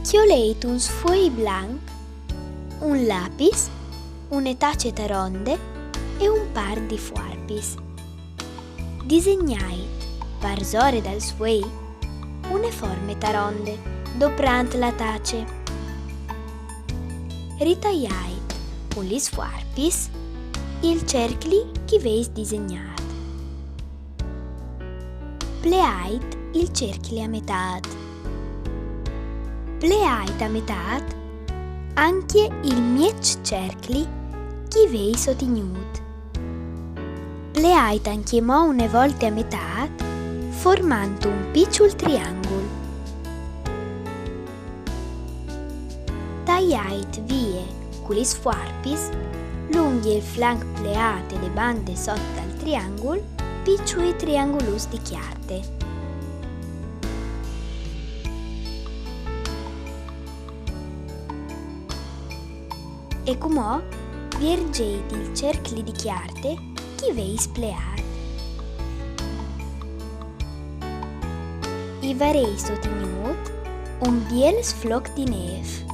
Chioleit un sfoi blanc, un lapis, une tace taronde e un par di fuarpis. Disegnait, parzore dal sfoi, une forme taronde, doprant la tace. Ritaiait, con gli sfuarpis, il cercli chi veis disegnat. Pleait il cerchli a metat. Pleait a metat anche il miec cercli chi veis sotignut. Pleait anche mo une volte a metat, formando un picciul triangol. Taiait vie con gli sfuarpis lunghi il flanc pleat e le bande sotto al triangolo, picciui triangolus di chiarte. E comò viergeit il cercli di chiarte chi veis pleat. I varei sotignut un biel sfloc di neve.